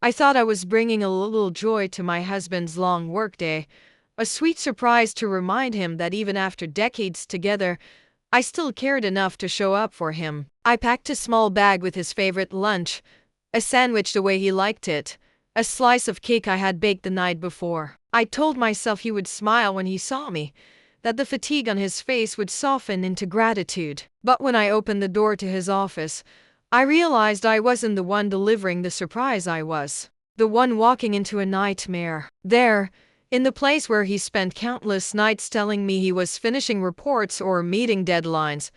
I thought I was bringing a little joy to my husband's long workday, a sweet surprise to remind him that even after decades together, I still cared enough to show up for him. I packed a small bag with his favorite lunch, a sandwich the way he liked it, a slice of cake I had baked the night before. I told myself he would smile when he saw me, that the fatigue on his face would soften into gratitude. But when I opened the door to his office, I realized I wasn't the one delivering the surprise. I was the one walking into a nightmare. There, in the place where he spent countless nights telling me he was finishing reports or meeting deadlines,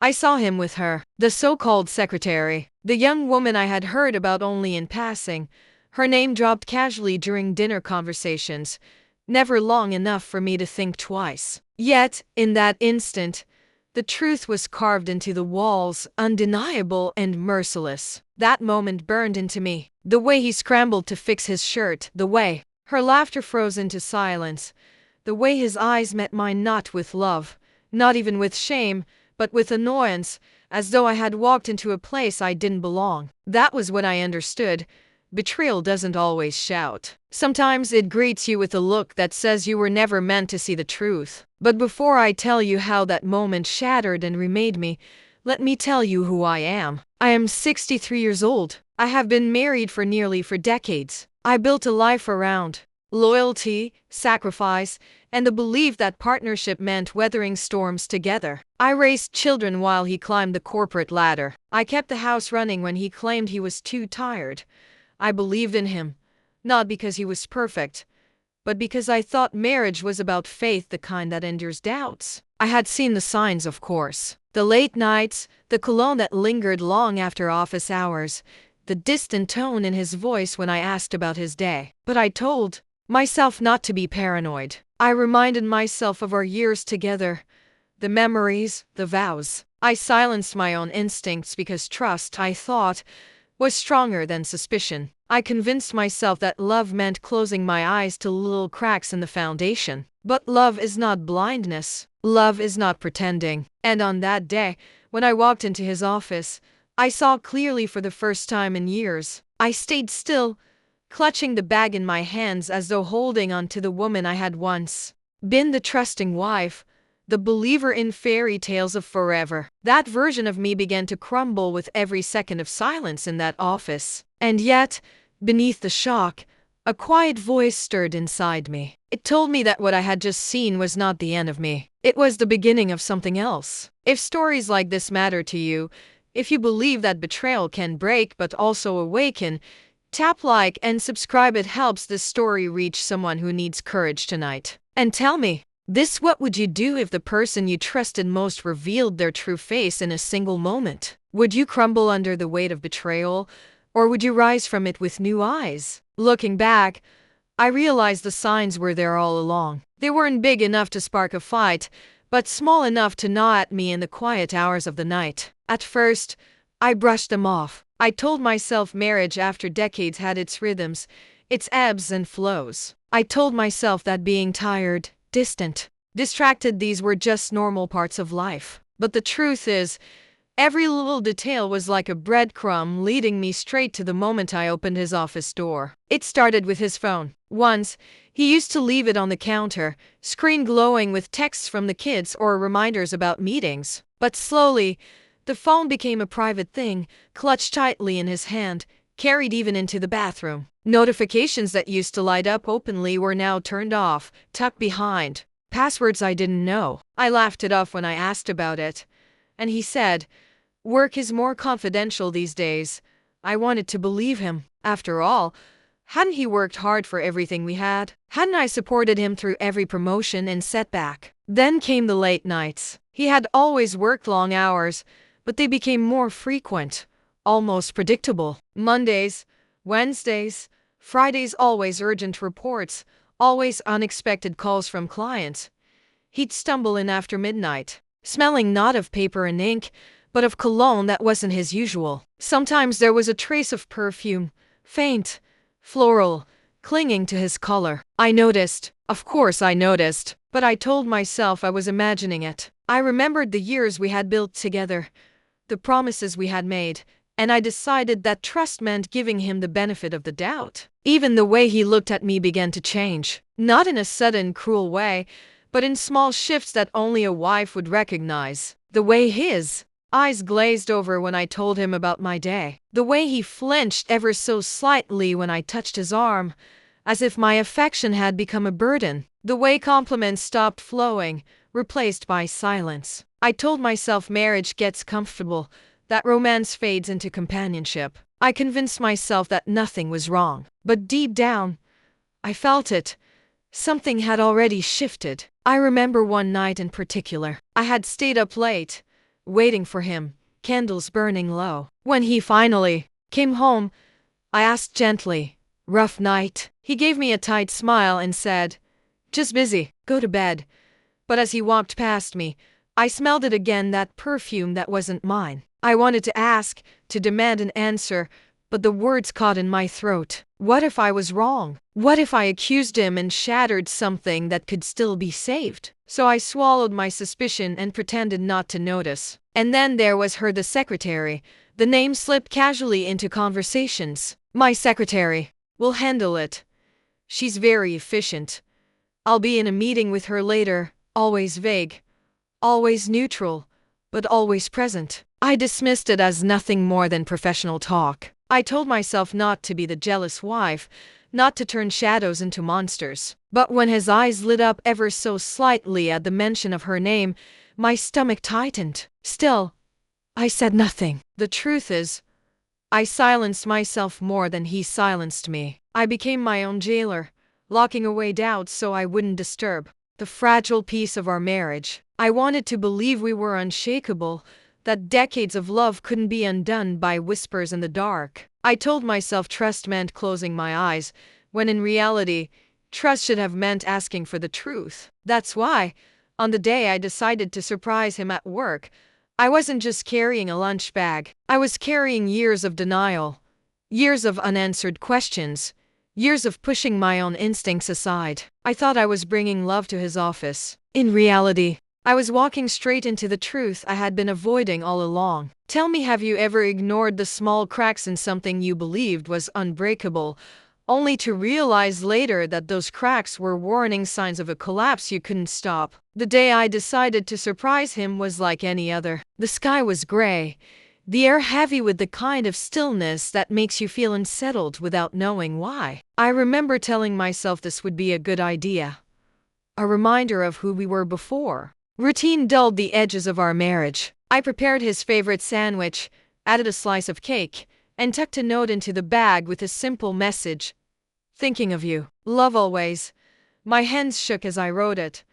I saw him with her, the so-called secretary, the young woman I had heard about only in passing. Her name dropped casually during dinner conversations, never long enough for me to think twice. Yet, in that instant, the truth was carved into the walls, undeniable and merciless. That moment burned into me. The way he scrambled to fix his shirt, the way her laughter froze into silence, the way his eyes met mine, not with love, not even with shame, but with annoyance, as though I had walked into a place I didn't belong. That was when I understood. Betrayal doesn't always shout. Sometimes it greets you with a look that says you were never meant to see the truth. But before I tell you how that moment shattered and remade me, let me tell you who I am. I am 63 years old. I have been married for nearly 4 decades. I built a life around loyalty, sacrifice, and the belief that partnership meant weathering storms together. I raised children while he climbed the corporate ladder. I kept the house running when he claimed he was too tired. I believed in him, not because he was perfect, but because I thought marriage was about faith, the kind that endures doubts. I had seen the signs, of course. The late nights, the cologne that lingered long after office hours, the distant tone in his voice when I asked about his day. But I told myself not to be paranoid. I reminded myself of our years together, the memories, the vows. I silenced my own instincts because trust, I thought, was stronger than suspicion. I convinced myself that love meant closing my eyes to little cracks in the foundation. But love is not blindness. Love is not pretending. And on that day, when I walked into his office, I saw clearly for the first time in years. I stayed still, clutching the bag in my hands as though holding on to the woman I had once been, the trusting wife, the believer in fairy tales of forever. That version of me began to crumble with every second of silence in that office. And yet, beneath the shock, a quiet voice stirred inside me. It told me that what I had just seen was not the end of me. It was the beginning of something else. If stories like this matter to you, if you believe that betrayal can break but also awaken, tap like and subscribe. It helps this story reach someone who needs courage tonight. And tell me, what would you do if the person you trusted most revealed their true face in a single moment? Would you crumble under the weight of betrayal, or would you rise from it with new eyes? Looking back, I realized the signs were there all along. They weren't big enough to spark a fight, but small enough to gnaw at me in the quiet hours of the night. At first, I brushed them off. I told myself marriage after decades had its rhythms, its ebbs and flows. I told myself that being tired, distant, distracted, these were just normal parts of life. But the truth is, every little detail was like a breadcrumb leading me straight to the moment I opened his office door. It started with his phone. Once, he used to leave it on the counter, screen glowing with texts from the kids or reminders about meetings. But slowly, the phone became a private thing, clutched tightly in his hand, carried even into the bathroom. Notifications that used to light up openly were now turned off, tucked behind passwords I didn't know. I laughed it off when I asked about it, and he said, "Work is more confidential these days." I wanted to believe him. After all, hadn't he worked hard for everything we had? Hadn't I supported him through every promotion and setback? Then came the late nights. He had always worked long hours, but they became more frequent, almost predictable. Mondays, Wednesdays, Fridays, always urgent reports, always unexpected calls from clients. He'd stumble in after midnight, smelling not of paper and ink, but of cologne that wasn't his usual. Sometimes there was a trace of perfume, faint, floral, clinging to his collar. I noticed. Of course I noticed, but I told myself I was imagining it. I remembered the years we had built together, the promises we had made, and I decided that trust meant giving him the benefit of the doubt. Even the way he looked at me began to change, not in a sudden, cruel way, but in small shifts that only a wife would recognize. The way his eyes glazed over when I told him about my day. The way he flinched ever so slightly when I touched his arm, as if my affection had become a burden. The way compliments stopped flowing, replaced by silence. I told myself marriage gets comfortable, that romance fades into companionship. I convinced myself that nothing was wrong. But deep down, I felt it. Something had already shifted. I remember one night in particular. I had stayed up late, waiting for him, candles burning low. When he finally came home, I asked gently, "Rough night?" He gave me a tight smile and said, "Just busy, go to bed." But as he walked past me, I smelled it again, that perfume that wasn't mine. I wanted to ask, to demand an answer, but the words caught in my throat. What if I was wrong? What if I accused him and shattered something that could still be saved? So I swallowed my suspicion and pretended not to notice. And then there was her, the secretary. The name slipped casually into conversations. "My secretary will handle it. She's very efficient. I'll be in a meeting with her later." Always vague, always neutral, but always present. I dismissed it as nothing more than professional talk. I told myself not to be the jealous wife, not to turn shadows into monsters. But when his eyes lit up ever so slightly at the mention of her name, my stomach tightened. Still, I said nothing. The truth is, I silenced myself more than he silenced me. I became my own jailer, locking away doubts so I wouldn't disturb the fragile peace of our marriage. I wanted to believe we were unshakable, that decades of love couldn't be undone by whispers in the dark. I told myself trust meant closing my eyes, when in reality, trust should have meant asking for the truth. That's why, on the day I decided to surprise him at work, I wasn't just carrying a lunch bag. I was carrying years of denial, years of unanswered questions, years of pushing my own instincts aside. I thought I was bringing love to his office. In reality, I was walking straight into the truth I had been avoiding all along. Tell me, have you ever ignored the small cracks in something you believed was unbreakable, only to realize later that those cracks were warning signs of a collapse you couldn't stop? The day I decided to surprise him was like any other. The sky was gray, the air heavy with the kind of stillness that makes you feel unsettled without knowing why. I remember telling myself this would be a good idea. A reminder of who we were before. Routine dulled the edges of our marriage. I prepared his favorite sandwich, added a slice of cake, and tucked a note into the bag with a simple message. "Thinking of you. Love always." My hands shook as I wrote it,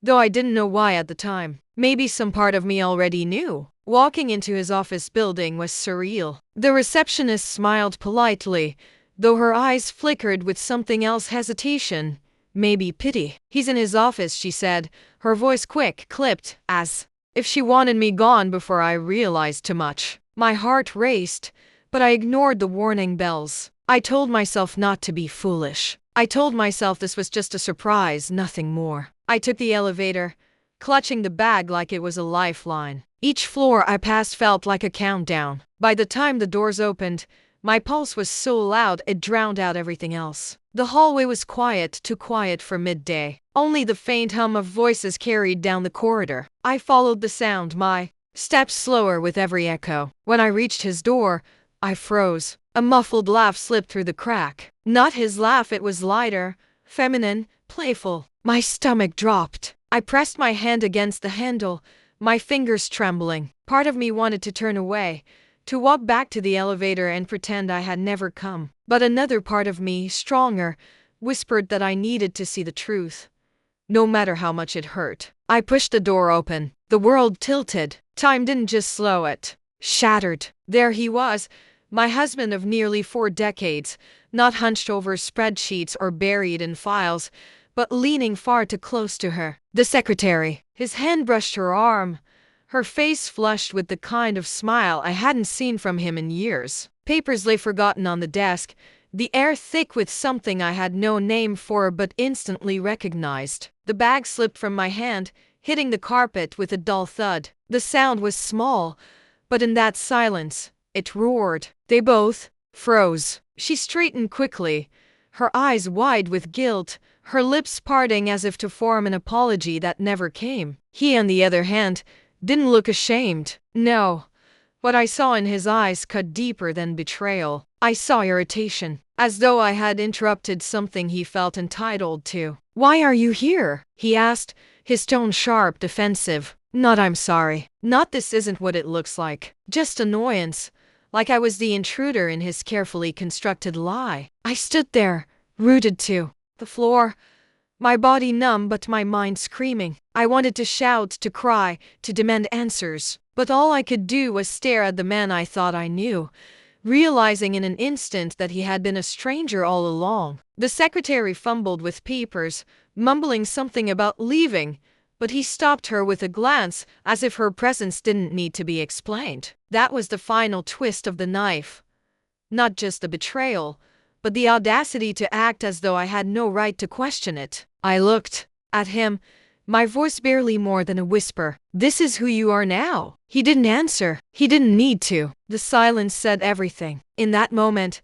though I didn't know why at the time. Maybe some part of me already knew. Walking into his office building was surreal. The receptionist smiled politely, though her eyes flickered with something else, hesitation, maybe pity. "He's in his office," she said, her voice quick, clipped, as if she wanted me gone before I realized too much. My heart raced, but I ignored the warning bells. I told myself not to be foolish. I told myself this was just a surprise, nothing more. I took the elevator, clutching the bag like it was a lifeline. Each floor I passed felt like a countdown. By the time the doors opened, my pulse was so loud it drowned out everything else. The hallway was quiet, too quiet for midday. Only the faint hum of voices carried down the corridor. I followed the sound, my steps slower with every echo. When I reached his door, I froze. A muffled laugh slipped through the crack. Not his laugh, it was lighter, feminine, playful. My stomach dropped. I pressed my hand against the handle, my fingers trembling. Part of me wanted to turn away, to walk back to the elevator and pretend I had never come. But another part of me, stronger, whispered that I needed to see the truth, no matter how much it hurt. I pushed the door open. The world tilted. Time didn't just slow, it shattered. There he was, my husband of nearly 4 decades, not hunched over spreadsheets or buried in files, but leaning far too close to her. The secretary. His hand brushed her arm, her face flushed with the kind of smile I hadn't seen from him in years. Papers lay forgotten on the desk, the air thick with something I had no name for but instantly recognized. The bag slipped from my hand, hitting the carpet with a dull thud. The sound was small, but in that silence, It roared. They both froze. She straightened quickly, her eyes wide with guilt, her lips parting as if to form an apology that never came. He, on the other hand, didn't look ashamed. No. What I saw in his eyes cut deeper than betrayal. I saw irritation, as though I had interrupted something he felt entitled to. "Why are you here?" he asked, his tone sharp, defensive. Not "I'm sorry." Not "this isn't what it looks like." Just annoyance, like I was the intruder in his carefully constructed lie. I stood there, rooted to the floor, my body numb but my mind screaming. I wanted to shout, to cry, to demand answers, but all I could do was stare at the man I thought I knew, realizing in an instant that he had been a stranger all along. The secretary fumbled with papers, mumbling something about leaving, but he stopped her with a glance, as if her presence didn't need to be explained. That was the final twist of the knife. Not just the betrayal, but the audacity to act as though I had no right to question it. I looked at him, my voice barely more than a whisper. "This is who you are now." He didn't answer. He didn't need to. The silence said everything. In that moment,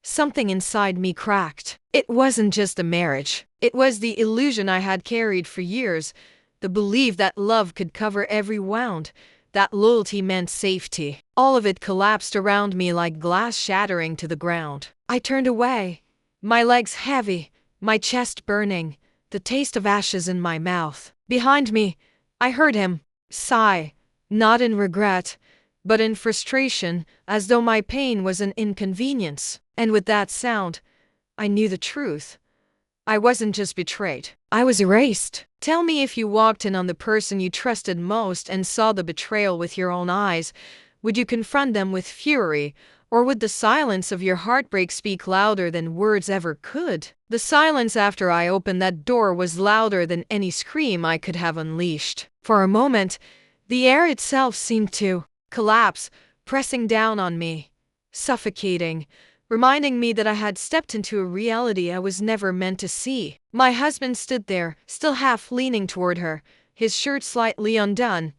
something inside me cracked. It wasn't just a marriage. It was the illusion I had carried for years, the belief that love could cover every wound, that loyalty meant safety. All of it collapsed around me like glass shattering to the ground. I turned away, my legs heavy, my chest burning, the taste of ashes in my mouth. Behind me, I heard him sigh, not in regret, but in frustration, as though my pain was an inconvenience. And with that sound, I knew the truth. I wasn't just betrayed. I was erased. Tell me, if you walked in on the person you trusted most and saw the betrayal with your own eyes, would you confront them with fury, or would the silence of your heartbreak speak louder than words ever could? The silence after I opened that door was louder than any scream I could have unleashed. For a moment, the air itself seemed to collapse, pressing down on me, suffocating, reminding me that I had stepped into a reality I was never meant to see. My husband stood there, still half leaning toward her, his shirt slightly undone,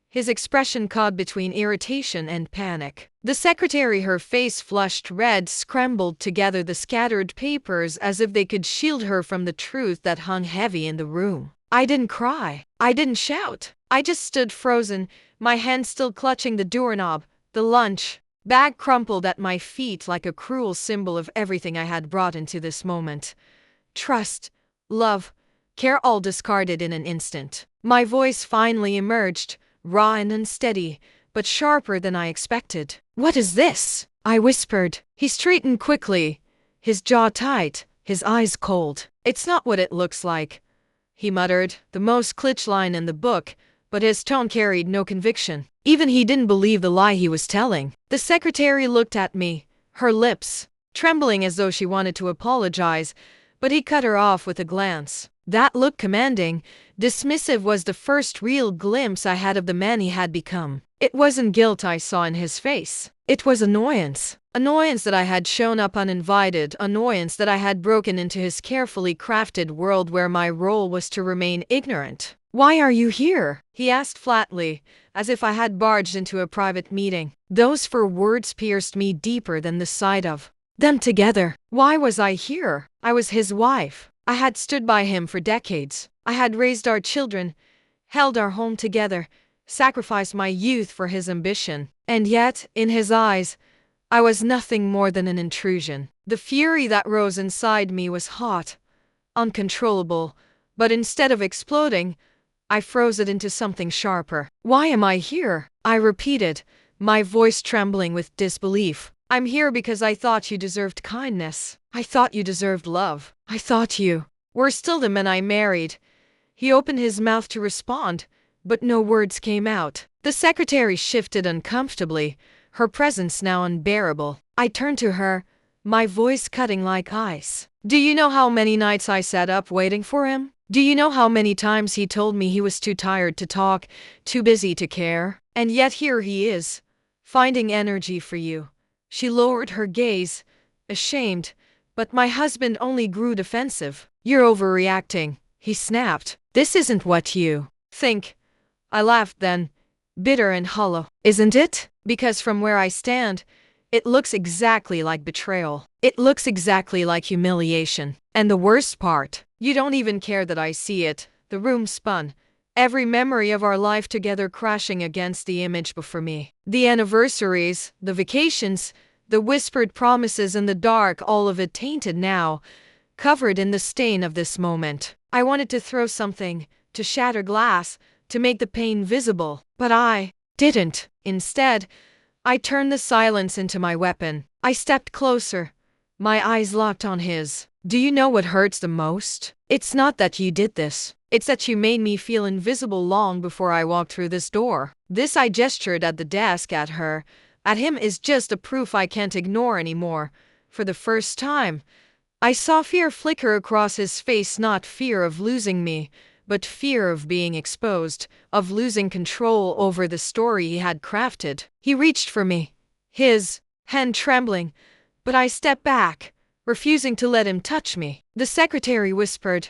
his expression caught between irritation and panic. The secretary, her face flushed red, scrambled together the scattered papers as if they could shield her from the truth that hung heavy in the room. I didn't cry. I didn't shout. I just stood frozen, my hand still clutching the doorknob, the lunch bag crumpled at my feet like a cruel symbol of everything I had brought into this moment. Trust, love, care, all discarded in an instant. My voice finally emerged, raw and unsteady, but sharper than I expected. "What is this?" I whispered. He straightened quickly, his jaw tight, his eyes cold. "It's not what it looks like," he muttered, the most cliché line in the book, but his tone carried no conviction. Even he didn't believe the lie he was telling. The secretary looked at me, her lips trembling as though she wanted to apologize, but he cut her off with a glance. That look, commanding, dismissive, was the first real glimpse I had of the man he had become. It wasn't guilt I saw in his face. It was annoyance. Annoyance that I had shown up uninvited, annoyance that I had broken into his carefully crafted world where my role was to remain ignorant. "Why are you here?" he asked flatly, as if I had barged into a private meeting. Those four words pierced me deeper than the sight of them together. Why was I here? I was his wife. I had stood by him for decades. I had raised our children, held our home together, sacrificed my youth for his ambition. And yet, in his eyes, I was nothing more than an intrusion. The fury that rose inside me was hot, uncontrollable, but instead of exploding, I froze it into something sharper. "Why am I here?" I repeated, my voice trembling with disbelief. "I'm here because I thought you deserved kindness. I thought you deserved love. I thought you were still the man I married." He opened his mouth to respond, but no words came out. The secretary shifted uncomfortably, her presence now unbearable. I turned to her, my voice cutting like ice. "Do you know how many nights I sat up waiting for him? Do you know how many times he told me he was too tired to talk, too busy to care? And yet here he is, finding energy for you." She lowered her gaze, ashamed, but my husband only grew defensive. "You're overreacting," he snapped. "This isn't what you think." I laughed then, bitter and hollow, isn't it? Because from where I stand, it looks exactly like betrayal. It looks exactly like humiliation. And the worst part, you don't even care that I see it. The room spun. Every memory of our life together crashing against the image before me. The anniversaries, the vacations, the whispered promises in the dark, all of it tainted now, covered in the stain of this moment. I wanted to throw something, to shatter glass, to make the pain visible, but I didn't. Instead, I turned the silence into my weapon. I stepped closer, my eyes locked on his. Do you know what hurts the most? It's not that you did this. It's that you made me feel invisible long before I walked through this door. This, I gestured at the desk, at her, at him, is just a proof I can't ignore anymore. For the first time, I saw fear flicker across his face, not fear of losing me, but fear of being exposed, of losing control over the story he had crafted. He reached for me, his hand trembling, but I stepped back, refusing to let him touch me. The secretary whispered,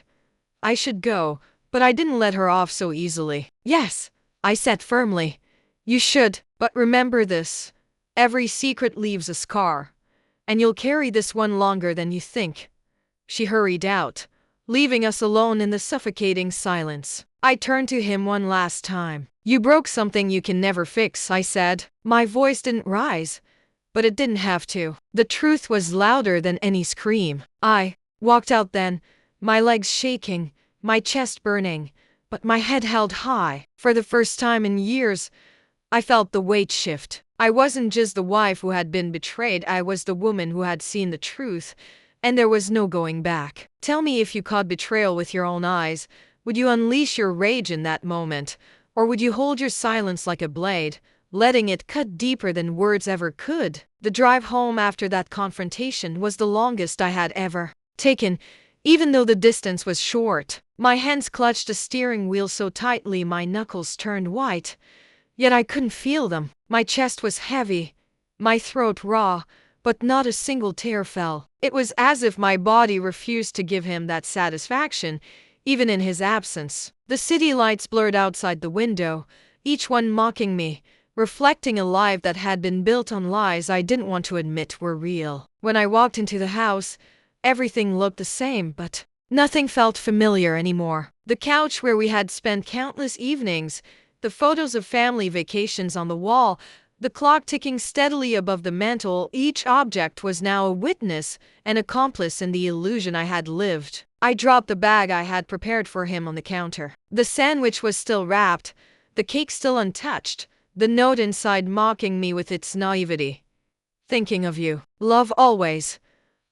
I should go, but I didn't let her off so easily. Yes, I said firmly, you should, but remember this. Every secret leaves a scar, and you'll carry this one longer than you think. She hurried out, leaving us alone in the suffocating silence. I turned to him one last time. You broke something you can never fix, I said. My voice didn't rise, but it didn't have to. The truth was louder than any scream. I walked out then, my legs shaking, my chest burning, but my head held high. For the first time in years, I felt the weight shift. I wasn't just the wife who had been betrayed, I was the woman who had seen the truth, and there was no going back. Tell me, if you caught betrayal with your own eyes, would you unleash your rage in that moment, or would you hold your silence like a blade, letting it cut deeper than words ever could? The drive home after that confrontation was the longest I had ever taken, even though the distance was short. My hands clutched the steering wheel so tightly my knuckles turned white, yet I couldn't feel them. My chest was heavy, my throat raw, but not a single tear fell. It was as if my body refused to give him that satisfaction, even in his absence. The city lights blurred outside the window, each one mocking me, reflecting a life that had been built on lies I didn't want to admit were real. When I walked into the house, everything looked the same, but nothing felt familiar anymore. The couch where we had spent countless evenings, the photos of family vacations on the wall, the clock ticking steadily above the mantel, each object was now a witness, an accomplice in the illusion I had lived. I dropped the bag I had prepared for him on the counter. The sandwich was still wrapped, the cake still untouched, the note inside mocking me with its naivety. Thinking of you. Love always.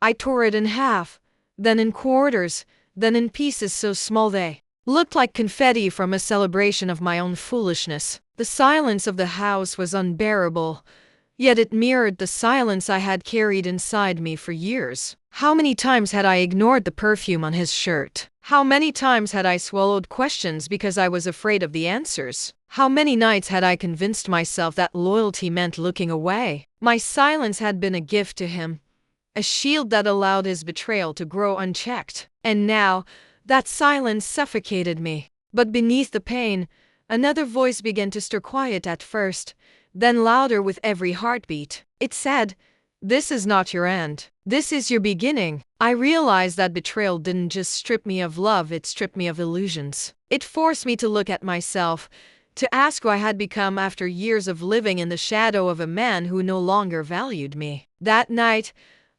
I tore it in half, then in quarters, then in pieces so small they looked like confetti from a celebration of my own foolishness. The silence of the house was unbearable, yet it mirrored the silence I had carried inside me for years. How many times had I ignored the perfume on his shirt? How many times had I swallowed questions because I was afraid of the answers? How many nights had I convinced myself that loyalty meant looking away? My silence had been a gift to him, a shield that allowed his betrayal to grow unchecked. And now, that silence suffocated me. But beneath the pain, another voice began to stir, quiet at first, then louder with every heartbeat. It said, "This is not your end. This is your beginning." I realized that betrayal didn't just strip me of love, it stripped me of illusions. It forced me to look at myself, to ask who I had become after years of living in the shadow of a man who no longer valued me. That night,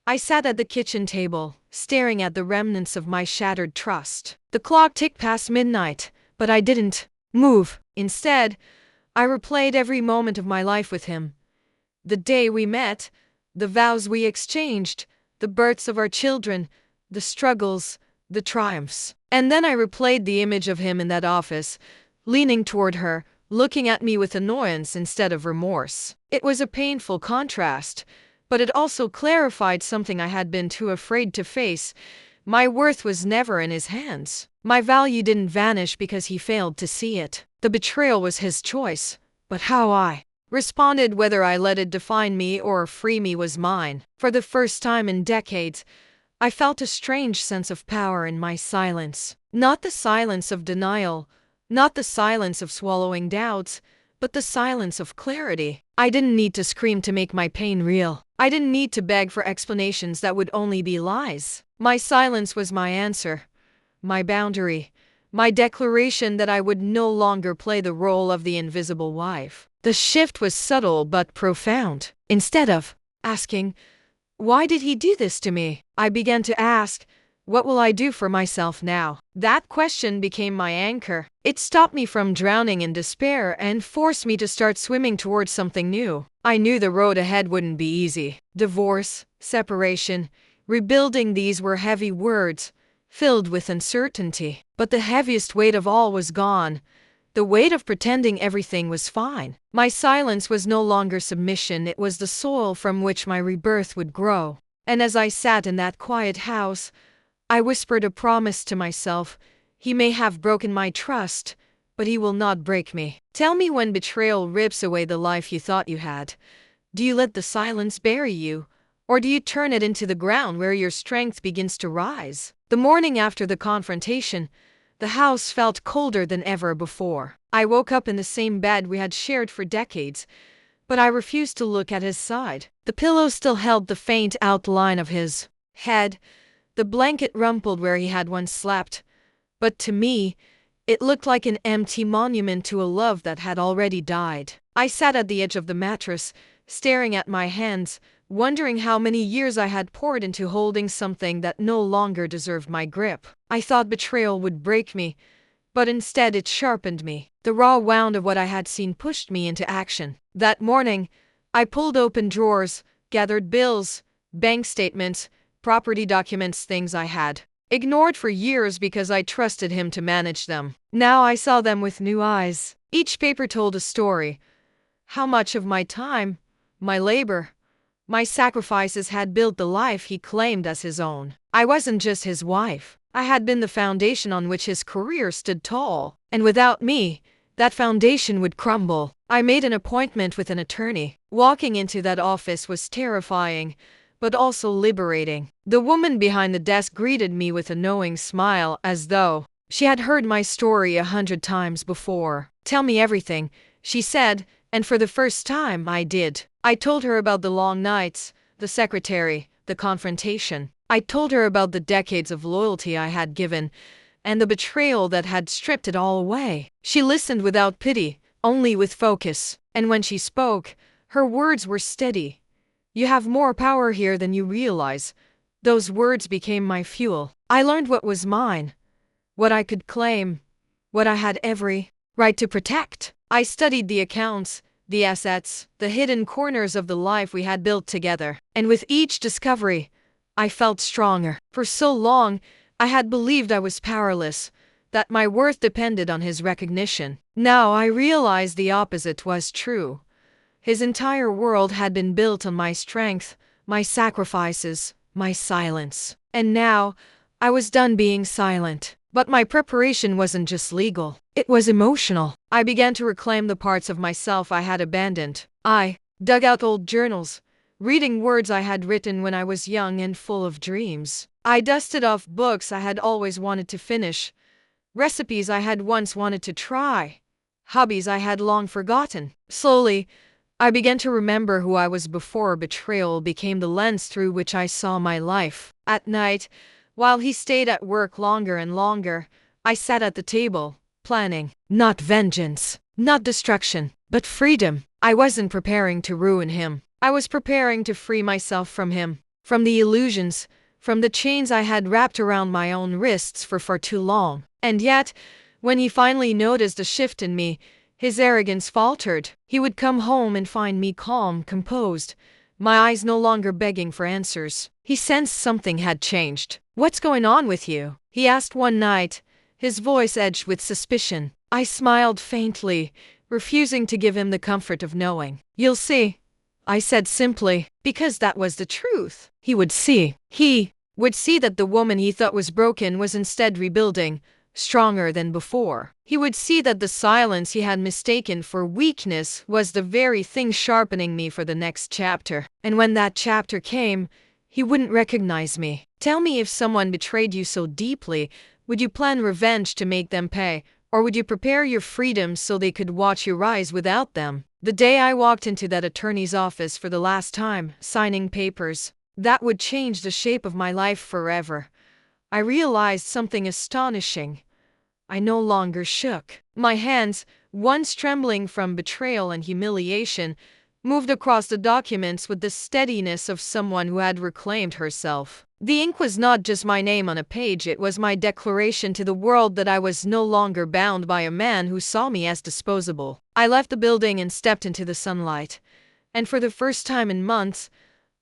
I sat at the kitchen table, staring at the remnants of my shattered trust. The clock ticked past midnight, but I didn't move. Instead, I replayed every moment of my life with him. The day we met, the vows we exchanged, the births of our children, the struggles, the triumphs. And then I replayed the image of him in that office, leaning toward her, looking at me with annoyance instead of remorse. It was a painful contrast, but it also clarified something I had been too afraid to face. My worth was never in his hands. My value didn't vanish because he failed to see it. The betrayal was his choice, but how I responded, whether I let it define me or free me, was mine. For the first time in decades, I felt a strange sense of power in my silence. Not the silence of denial, not the silence of swallowing doubts, but the silence of clarity. I didn't need to scream to make my pain real. I didn't need to beg for explanations that would only be lies. My silence was my answer, my boundary, my declaration that I would no longer play the role of the invisible wife. The shift was subtle but profound. Instead of asking, "Why did he do this to me?" I began to ask, "What will I do for myself now?" That question became my anchor. It stopped me from drowning in despair and forced me to start swimming towards something new. I knew the road ahead wouldn't be easy. Divorce, separation, rebuilding, these were heavy words, filled with uncertainty. But the heaviest weight of all was gone. The weight of pretending everything was fine. My silence was no longer submission, it was the soil from which my rebirth would grow. And as I sat in that quiet house, I whispered a promise to myself: he may have broken my trust, but he will not break me. Tell me, when betrayal rips away the life you thought you had, do you let the silence bury you, or do you turn it into the ground where your strength begins to rise? The morning after the confrontation, the house felt colder than ever before. I woke up in the same bed we had shared for decades, but I refused to look at his side. The pillow still held the faint outline of his head, the blanket rumpled where he had once slept, but to me, it looked like an empty monument to a love that had already died. I sat at the edge of the mattress, staring at my hands, wondering how many years I had poured into holding something that no longer deserved my grip. I thought betrayal would break me, but instead it sharpened me. The raw wound of what I had seen pushed me into action. That morning, I pulled open drawers, gathered bills, bank statements, property documents, things I had ignored for years because I trusted him to manage them. Now I saw them with new eyes. Each paper told a story. How much of my time, my labor, my sacrifices had built the life he claimed as his own. I wasn't just his wife. I had been the foundation on which his career stood tall. And without me, that foundation would crumble. I made an appointment with an attorney. Walking into that office was terrifying, but also liberating. The woman behind the desk greeted me with a knowing smile, as though she had heard my story 100 times before. "Tell me everything," she said, and for the first time I did. I told her about the long nights, the secretary, the confrontation. I told her about the decades of loyalty I had given, and the betrayal that had stripped it all away. She listened without pity, only with focus. And when she spoke, her words were steady. "You have more power here than you realize." Those words became my fuel. I learned what was mine, what I could claim, what I had every right to protect. I studied the accounts, the assets, the hidden corners of the life we had built together. And with each discovery, I felt stronger. For so long, I had believed I was powerless, that my worth depended on his recognition. Now I realized the opposite was true. His entire world had been built on my strength, my sacrifices, my silence. And now, I was done being silent. But my preparation wasn't just legal. It was emotional. I began to reclaim the parts of myself I had abandoned. I dug out old journals, reading words I had written when I was young and full of dreams. I dusted off books I had always wanted to finish, recipes I had once wanted to try, hobbies I had long forgotten. Slowly, I began to remember who I was before betrayal became the lens through which I saw my life. At night, while he stayed at work longer and longer, I sat at the table, planning. Not vengeance, not destruction, but freedom. I wasn't preparing to ruin him. I was preparing to free myself from him, from the illusions, from the chains I had wrapped around my own wrists for far too long. And yet, when he finally noticed a shift in me, his arrogance faltered. He would come home and find me calm, composed, my eyes no longer begging for answers. He sensed something had changed. "What's going on with you?" he asked one night, his voice edged with suspicion. I smiled faintly, refusing to give him the comfort of knowing. "You'll see," I said simply, because that was the truth. He would see. He would see that the woman he thought was broken was instead rebuilding, stronger than before. He would see that the silence he had mistaken for weakness was the very thing sharpening me for the next chapter. And when that chapter came, he wouldn't recognize me. "Tell me, if someone betrayed you so deeply, would you plan revenge to make them pay, Or would you prepare your freedoms so they could watch you rise without them? The day I walked into that attorney's office for the last time, signing papers, that would change the shape of my life forever, I realized something astonishing. I no longer shook. My hands, once trembling from betrayal and humiliation, moved across the documents with the steadiness of someone who had reclaimed herself. The ink was not just my name on a page, it was my declaration to the world that I was no longer bound by a man who saw me as disposable. I left the building and stepped into the sunlight, and for the first time in months,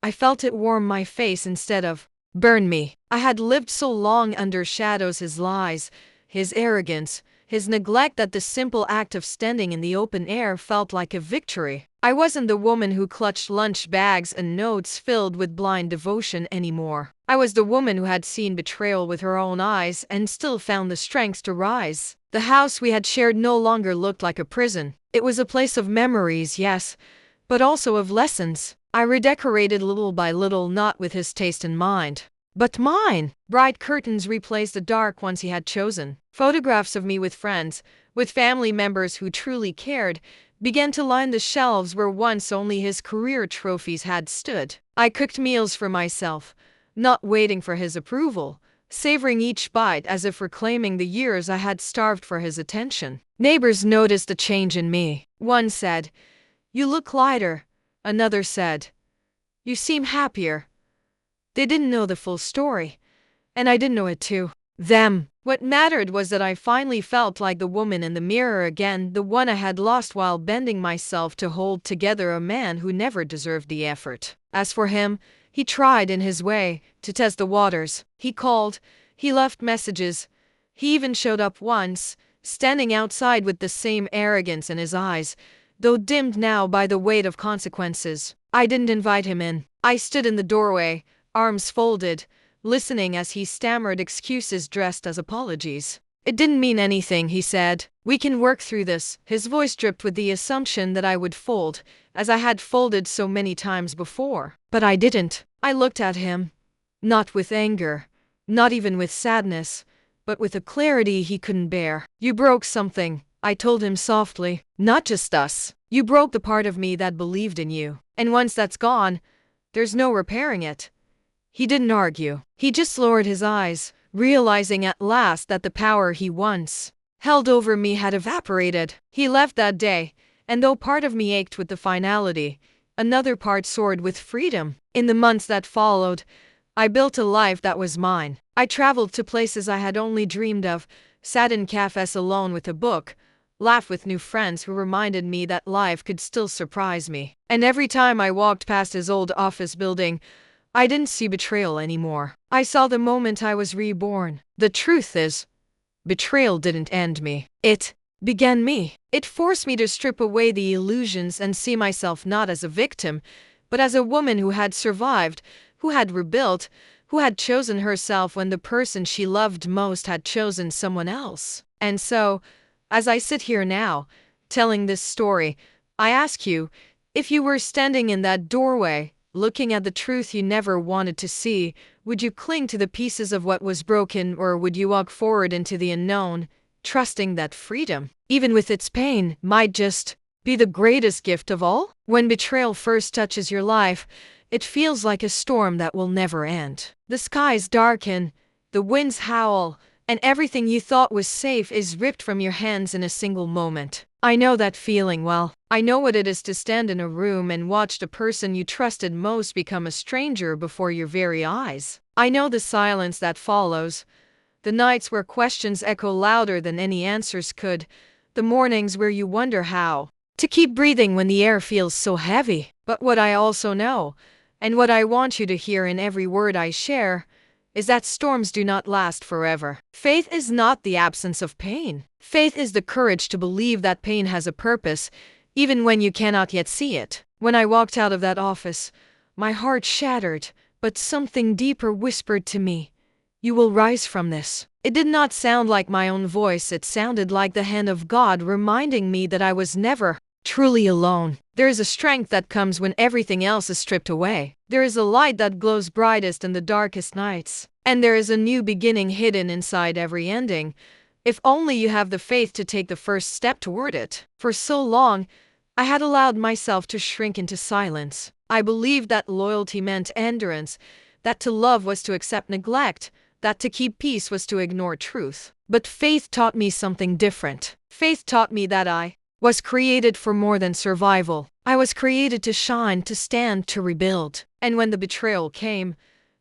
I felt it warm my face instead of burn me. I had lived so long under shadows, his lies, his arrogance, his neglect, that the simple act of standing in the open air felt like a victory. I wasn't the woman who clutched lunch bags and notes filled with blind devotion anymore. I was the woman who had seen betrayal with her own eyes and still found the strength to rise. The house we had shared no longer looked like a prison. It was a place of memories, yes, but also of lessons. I redecorated little by little, not with his taste in mind, but mine. Bright curtains replaced the dark ones he had chosen. Photographs of me with friends, with family members who truly cared, began to line the shelves where once only his career trophies had stood. I cooked meals for myself, not waiting for his approval, savoring each bite as if reclaiming the years I had starved for his attention. Neighbors noticed a change in me. One said, "You look lighter." Another said, "You seem happier." They didn't know the full story, and I didn't know it too. Them. What mattered was that I finally felt like the woman in the mirror again, the one I had lost while bending myself to hold together a man who never deserved the effort. As for him, he tried in his way to test the waters. He called, he left messages, he even showed up once, standing outside with the same arrogance in his eyes, though dimmed now by the weight of consequences. I didn't invite him in. I stood in the doorway, arms folded, listening as he stammered excuses dressed as apologies. "It didn't mean anything," he said. "We can work through this." His voice dripped with the assumption that I would fold, as I had folded so many times before. But I didn't. I looked at him, not with anger, not even with sadness, but with a clarity he couldn't bear. "You broke something," I told him softly. "Not just us. You broke the part of me that believed in you. And once that's gone, there's no repairing it." He didn't argue. He just lowered his eyes, realizing at last that the power he once held over me had evaporated. He left that day, and though part of me ached with the finality, another part soared with freedom. In the months that followed, I built a life that was mine. I traveled to places I had only dreamed of, sat in cafes alone with a book, laughed with new friends who reminded me that life could still surprise me. And every time I walked past his old office building, I didn't see betrayal anymore. I saw the moment I was reborn. The truth is, betrayal didn't end me. It began me. It forced me to strip away the illusions and see myself not as a victim, but as a woman who had survived, who had rebuilt, who had chosen herself when the person she loved most had chosen someone else. And so, as I sit here now, telling this story, I ask you, if you were standing in that doorway, looking at the truth you never wanted to see, would you cling to the pieces of what was broken, or would you walk forward into the unknown, trusting that freedom, even with its pain, might just be the greatest gift of all? When betrayal first touches your life, it feels like a storm that will never end. The skies darken, the winds howl, and everything you thought was safe is ripped from your hands in a single moment. I know that feeling well. I know what it is to stand in a room and watch the person you trusted most become a stranger before your very eyes. I know the silence that follows, the nights where questions echo louder than any answers could, the mornings where you wonder how to keep breathing when the air feels so heavy. But what I also know, and what I want you to hear in every word I share, is that storms do not last forever. Faith is not the absence of pain. Faith is the courage to believe that pain has a purpose, even when you cannot yet see it. When I walked out of that office, my heart shattered, but something deeper whispered to me, "You will rise from this." It did not sound like my own voice, it sounded like the hand of God reminding me that I was never truly alone. There is a strength that comes when everything else is stripped away. There is a light that glows brightest in the darkest nights. And there is a new beginning hidden inside every ending, If only you have the faith to take the first step toward it. For so long, I had allowed myself to shrink into silence. I believed that loyalty meant endurance, that to love was to accept neglect, that to keep peace was to ignore truth. But faith taught me something different. Faith taught me that I was created for more than survival. I was created to shine, to stand, to rebuild. And when the betrayal came,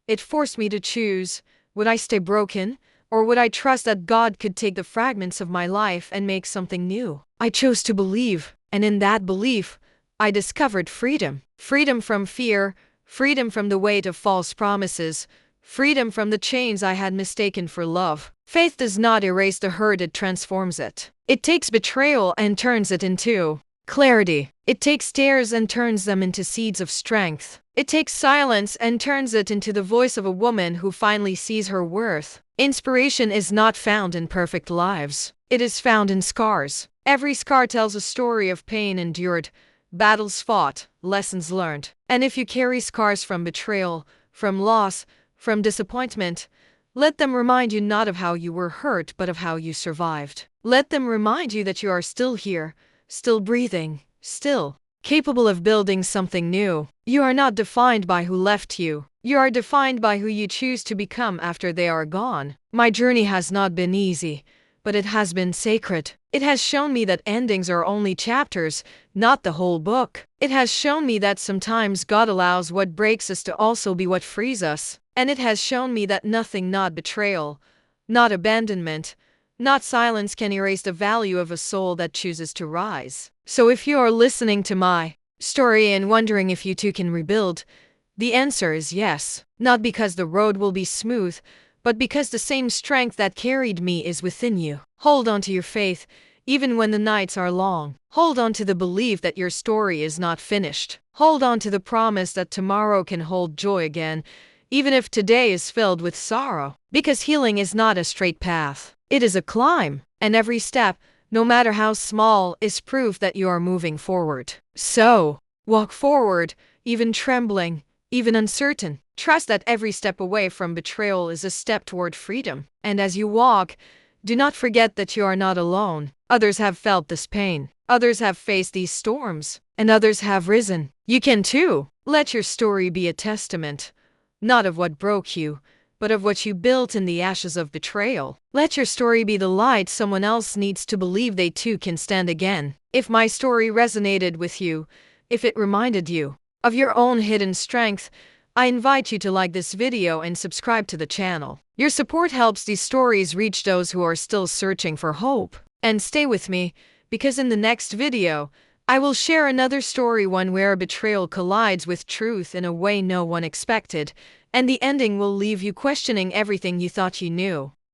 it forced me to choose. Would I stay broken? Or would I trust that God could take the fragments of my life and make something new? I chose to believe, and in that belief, I discovered freedom. Freedom from fear, freedom from the weight of false promises, freedom from the chains I had mistaken for love. Faith does not erase the hurt, it transforms it. It takes betrayal and turns it into clarity. It takes tears and turns them into seeds of strength. It takes silence and turns it into the voice of a woman who finally sees her worth. Inspiration is not found in perfect lives. It is found in scars. Every scar tells a story of pain endured, battles fought, lessons learned. And if you carry scars from betrayal, from loss, from disappointment, let them remind you not of how you were hurt, but of how you survived. Let them remind you that you are still here, still breathing, still capable of building something new. You are not defined by who left you. You are defined by who you choose to become after they are gone. My journey has not been easy, but it has been sacred. It has shown me that endings are only chapters, not the whole book. It has shown me that sometimes God allows what breaks us to also be what frees us. And it has shown me that nothing, not betrayal, not abandonment, not silence, can erase the value of a soul that chooses to rise. So if you are listening to my story and wondering if you too can rebuild, the answer is yes. Not because the road will be smooth, but because the same strength that carried me is within you. Hold on to your faith, even when the nights are long. Hold on to the belief that your story is not finished. Hold on to the promise that tomorrow can hold joy again, even if today is filled with sorrow. Because healing is not a straight path. It is a climb, and every step, no matter how small, is proof that you are moving forward. So, walk forward, even trembling, even uncertain. Trust that every step away from betrayal is a step toward freedom. And as you walk, do not forget that you are not alone. Others have felt this pain. Others have faced these storms. And others have risen. You can too. Let your story be a testament, not of what broke you, but of what you built in the ashes of betrayal. Let your story be the light someone else needs to believe they too can stand again. If my story resonated with you, if it reminded you of your own hidden strength, I invite you to like this video and subscribe to the channel. Your support helps these stories reach those who are still searching for hope. And stay with me, because in the next video, I will share another story, one where betrayal collides with truth in a way no one expected, and the ending will leave you questioning everything you thought you knew.